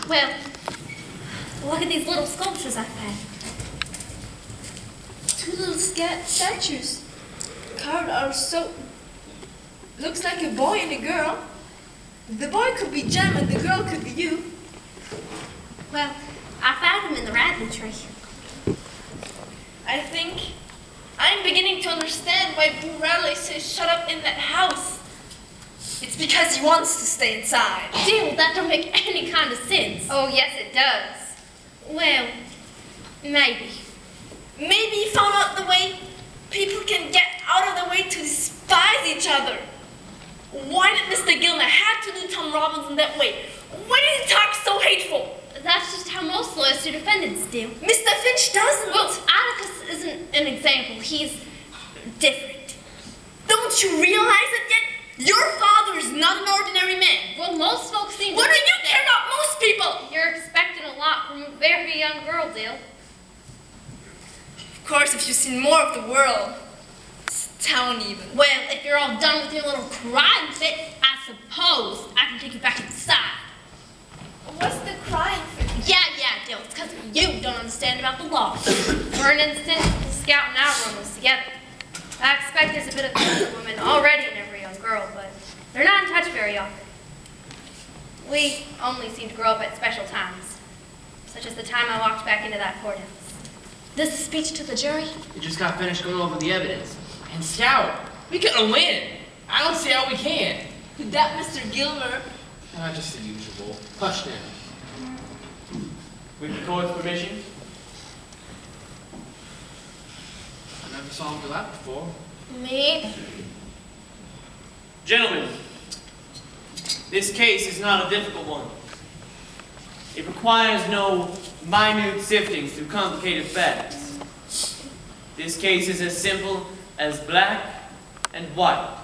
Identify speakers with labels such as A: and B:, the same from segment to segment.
A: Well, look at these little sculptures I've had.
B: Two little statues. Carved are so... Looks like a boy and a girl. The boy could be Jem and the girl could be you.
A: Well, I found them in the Radley tree.
B: I think I'm beginning to understand why Boo Radley says shut up in that house. It's because he wants to stay inside.
A: Deal, that don't make any kind of sense.
C: Oh, yes, it does.
A: Well, maybe.
B: Maybe he found out the way people can get out of the way to despise each other. Why did Mr. Gilmer have to do Tom Robinson that way? Why did he talk so hateful?
A: That's just how most lawyers do defendants do.
B: Mr. Finch doesn't.
A: Well, Atticus isn't an example. He's different.
B: Don't you realize it yet? Your father is not an ordinary man.
A: Well, most folks seem to...
B: What do you care about most people?
A: You're expecting a lot from a very young girl, Dale.
B: Of course, if you've seen more of the world. This town even.
A: Well, if you're all done with your little crying fit, I suppose I can take you back inside.
B: What's the crying fit?
A: Yeah, Dale. It's because you don't understand about the law. For an instant, the Scout and our room was together. I expect there's a bit of a woman already in every young girl, but they're not in touch very often. We only seem to grow up at special times, such as the time I walked back into that courthouse. This is speech to the jury?
D: We just got finished going over the evidence. And Scout, we couldn't win. I don't see how we can.
B: That Mr. Gilmer.
D: Just the usual. Hush now. With the court's permission. I never saw him do that before.
A: Me?
E: Gentlemen, this case is not a difficult one. It requires no minute sifting through complicated facts. This case is as simple as black and white.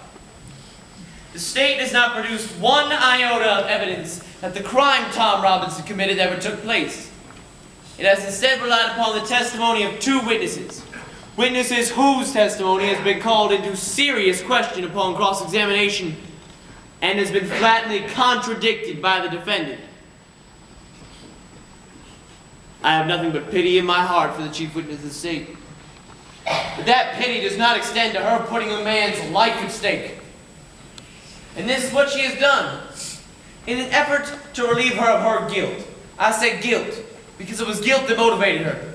E: The state has not produced one iota of evidence that the crime Tom Robinson committed ever took place. It has instead relied upon the testimony of two witnesses. Witnesses whose testimony has been called into serious question upon cross-examination and has been flatly contradicted by the defendant. I have nothing but pity in my heart for the chief witness of the state. But that pity does not extend to her putting a man's life at stake. And this is what she has done. In an effort to relieve her of her guilt. I say guilt, because it was guilt that motivated her.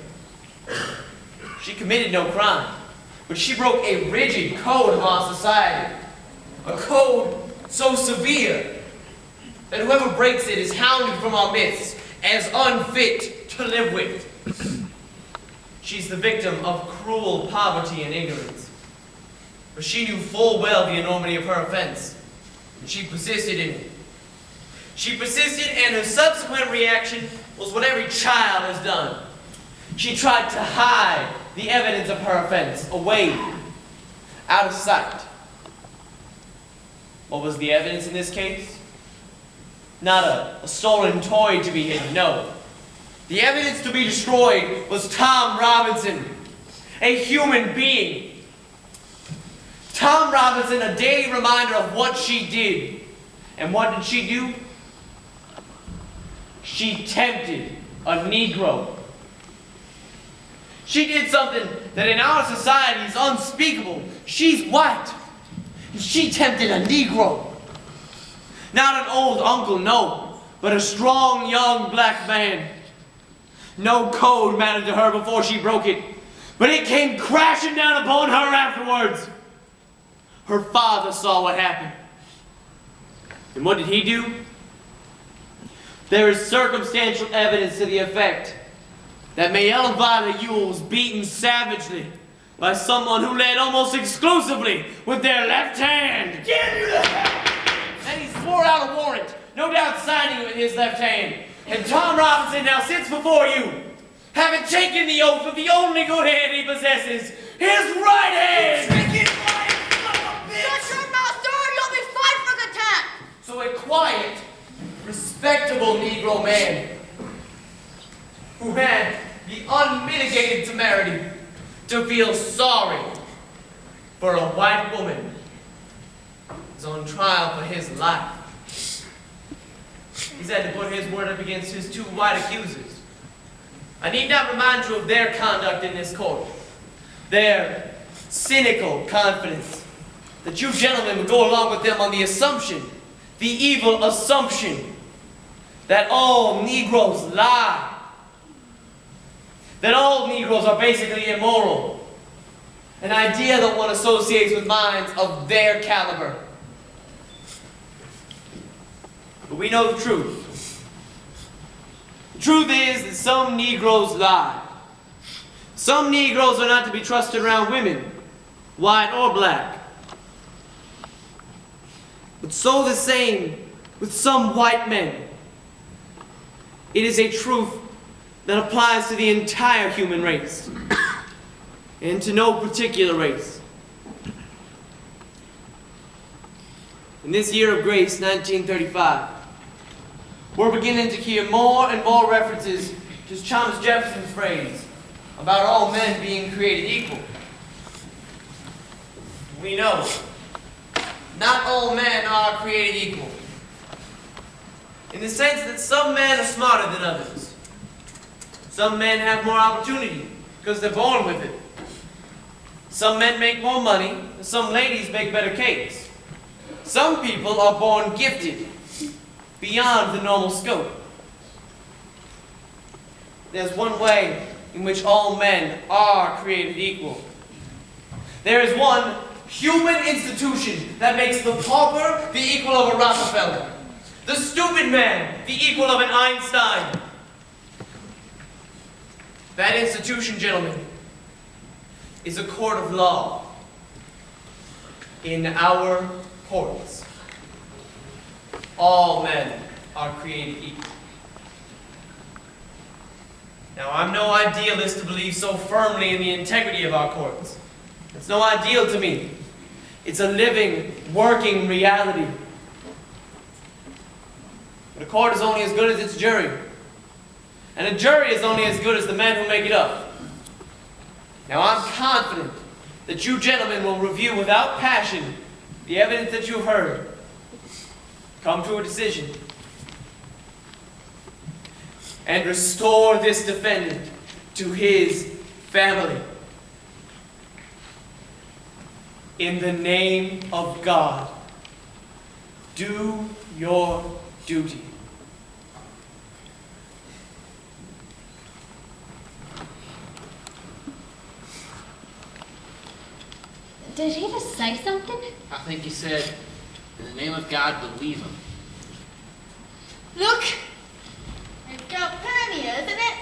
E: She committed no crime, but she broke a rigid code of our society. A code so severe that whoever breaks it is hounded from our midst as unfit to live with. She's the victim of cruel poverty and ignorance. But she knew full well the enormity of her offense. And she persisted in it. She persisted, and her subsequent reaction was what every child has done. She tried to hide the evidence of her offense away, out of sight. What was the evidence in this case? Not a stolen toy to be hidden, no. The evidence to be destroyed was Tom Robinson, a human being. Tom Robinson, a daily reminder of what she did. And what did she do? She tempted a Negro. She did something that in our society is unspeakable. She's white. And she tempted a Negro. Not an old uncle, no, but a strong young black man. No code mattered to her before she broke it, but it came crashing down upon her afterwards. Her father saw what happened. And what did he do? There is circumstantial evidence to the effect that Mayella Violet Ewell was beaten savagely by someone who led almost exclusively with their left hand. Give you the hand! And he swore out a warrant, no doubt signing it with his left hand. And Tom Robinson now sits before you, having taken the oath of the only good hand he possesses, his right hand!
C: Shut your mouth, sir! You'll be fined for the attack!
E: So a quiet, respectable Negro man who had the unmitigated temerity to feel sorry for a white woman is on trial for his life. he's had to put his word up against his two white accusers. I need not remind you of their conduct in this court. Their cynical confidence that you gentlemen would go along with them on the assumption, the evil assumption, that all Negroes lie. That all Negroes are basically immoral. An idea that one associates with minds of their caliber. But we know the truth. The truth is that some Negroes lie. Some Negroes are not to be trusted around women, white or black. But so the same with some white men. It is a truth that applies to the entire human race, and to no particular race. In this year of grace, 1935, we're beginning to hear more and more references to Thomas Jefferson's phrase about all men being created equal. We know not all men are created equal, in the sense that some men are smarter than others. Some men have more opportunity because they're born with it. Some men make more money, and some ladies make better cakes. Some people are born gifted beyond the normal scope. There's one way in which all men are created equal. There is one human institution that makes the pauper the equal of a Rockefeller, the stupid man the equal of an Einstein. That institution, gentlemen, is a court of law. In our courts, all men are created equal. Now, I'm no idealist to believe so firmly in the integrity of our courts. It's no ideal to me. It's a living, working reality. But a court is only as good as its jury. And a jury is only as good as the men who make it up. Now, I'm confident that you gentlemen will review without passion the evidence that you've heard. Come to a decision. And restore this defendant to his family. In the name of God, do your duty.
A: Did he just say something?
D: I think he said, in the name of God, believe him.
C: Look! It's Calpurnia, isn't it?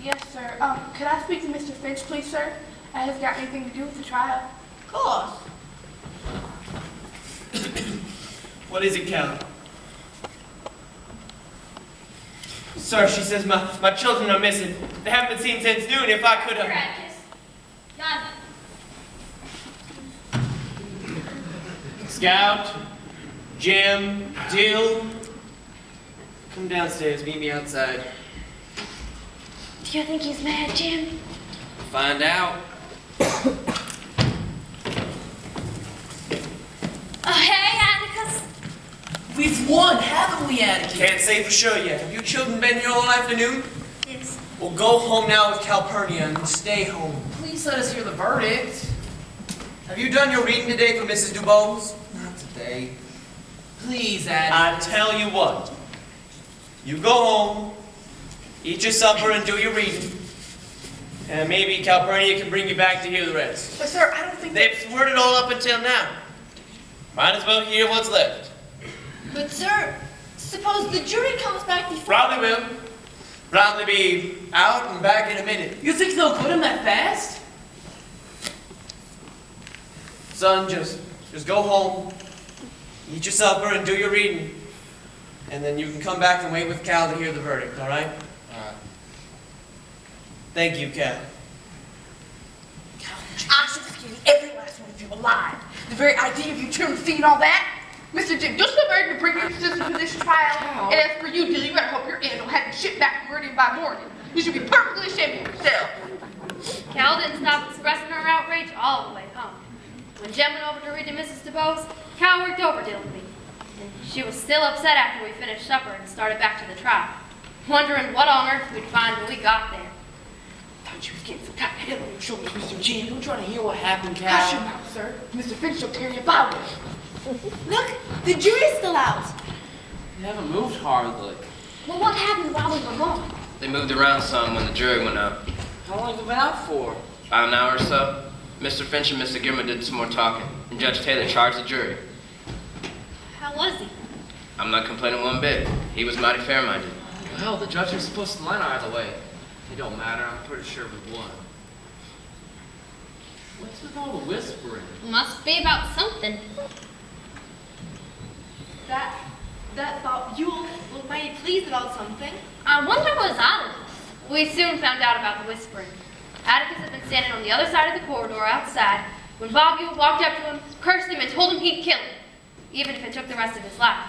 F: Yes, sir. Could I speak to Mr. Finch, please, sir? Has it got anything to do with the trial?
C: Of course.
E: What is it, Cal? Sir, she says my children are missing. They haven't been seen since noon. If I could have...
A: Practice. None.
E: Scout, Jim, Dill, come downstairs. Meet me outside.
A: Do you think he's mad, Jim?
E: Find out.
A: Oh, hey, Atticus.
C: We've won, haven't we, Atticus?
E: Can't say for sure yet. Have you children been here all afternoon?
A: Yes.
E: Well, go home now with Calpurnia and stay home.
D: Please let us hear the verdict.
E: Have you done your reading today for Mrs. Dubose?
D: Not today. Please,
E: I
D: Addie.
E: tell you what. You go home, eat your supper, and do your reading. And maybe Calpurnia can bring you back to hear the rest.
F: But, sir, I don't think...
E: They've heard it all up until now. Might as well hear what's left.
C: But, sir, suppose the jury comes back before...
E: Probably will. Probably be out and back in a minute.
C: You think they'll put him that fast?
E: Son, just go home, eat your supper, and do your reading. And then you can come back and wait with Cal to hear the verdict, all right? Thank you, Cal.
F: I should have given every last one of you alive. The very idea of you chewing feet and all that. Mr. Jim, you're so ready to bring your sister to this trial. And as for you, Dilly, you better hope your aunt will have you shipped back from Meridian by morning. You should be perfectly ashamed of yourself.
A: Cal didn't stop expressing her outrage all the way home. When Jem went over to read to Mrs. DeBose, Cal worked over Dilby. And she was still upset after we finished supper and started back to the trial, wondering what on earth we'd find when we got there.
F: Thought you was getting some kind of head on your shoulders, Mr. Jim.
E: You trying to hear what happened, Cal?
F: Hush your mouth, sir. Mr. Finch will tear your Bible.
B: Look, the jury's still out.
E: You haven't moved hardly.
A: Well, what happened while we were gone?
G: They moved around some when the jury went out.
E: How long have you been out for?
G: About an hour or so. Mr. Finch and Mr. Gilmer did some more talking, and Judge Taylor charged the jury.
A: How was he?
G: I'm not complaining one bit. He was mighty fair-minded.
D: Well, the judge was supposed to line either way. It don't matter. I'm pretty sure we won. What's with all the whispering?
A: Must be about something.
B: That thought you were mighty pleased about something.
A: I wonder what was out of this. We soon found out about the whispering. Atticus had been standing on the other side of the corridor outside when Bob Ewell walked up to him, cursed him, and told him he'd kill him, even if it took the rest of his life.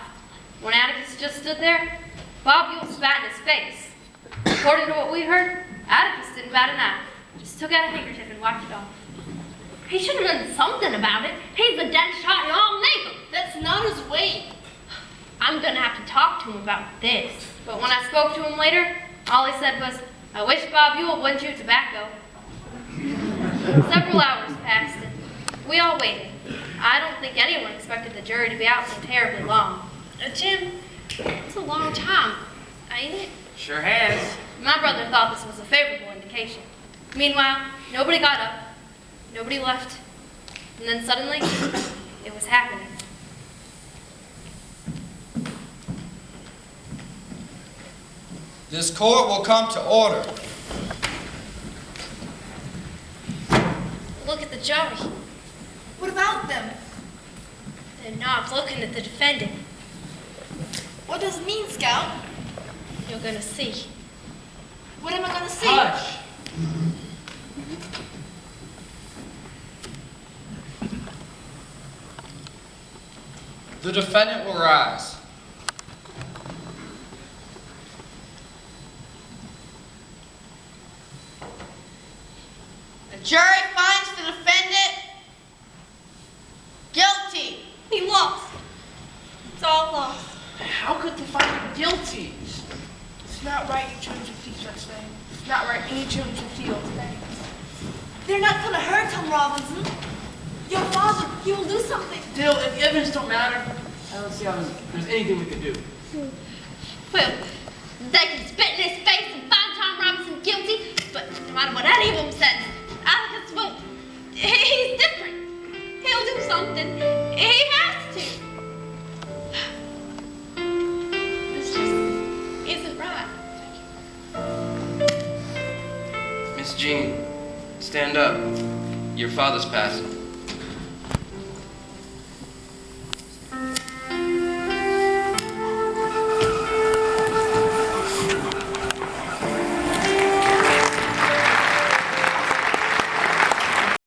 A: When Atticus just stood there, Bob Ewell spat in his face. According to what we heard, Atticus didn't bat an eye, just took out a handkerchief and wiped it off. He should have done something about it. He's a dead shot, y'all make him.
B: That's not his way.
A: I'm gonna have to talk to him about this. But when I spoke to him later, all he said was, I wish Bob Ewell wouldn't chew tobacco. Several hours passed, and we all waited. I don't think anyone expected the jury to be out so terribly long. Jim, it's a long time, ain't it?
D: Sure has.
A: My brother thought this was a favorable indication. Meanwhile, nobody got up, nobody left, and then suddenly, it was happening.
H: This court will come to order.
A: Look at the jury.
B: What about them?
A: They're not looking at the defendant.
B: What does it mean, Scout?
A: You're gonna see.
B: What am I gonna see?
E: Hush!
H: The defendant will rise.
C: The jury finds the defendant guilty.
B: He lost. It's all lost.
D: How could they find him guilty?
F: It's not right you children should see such things. It's not right any children should see those things.
B: They're not gonna hurt Tom Robinson. Your father, he will do something.
D: Still, if the evidence don't matter,
E: I don't see how there's anything we could do.
A: Well, they can spit in his face and find Tom Robinson guilty, but no matter what any of them says, Atticus won't. He's different. He'll do something. He has to. This just isn't right.
G: Miss Jean, stand up. Your father's passing.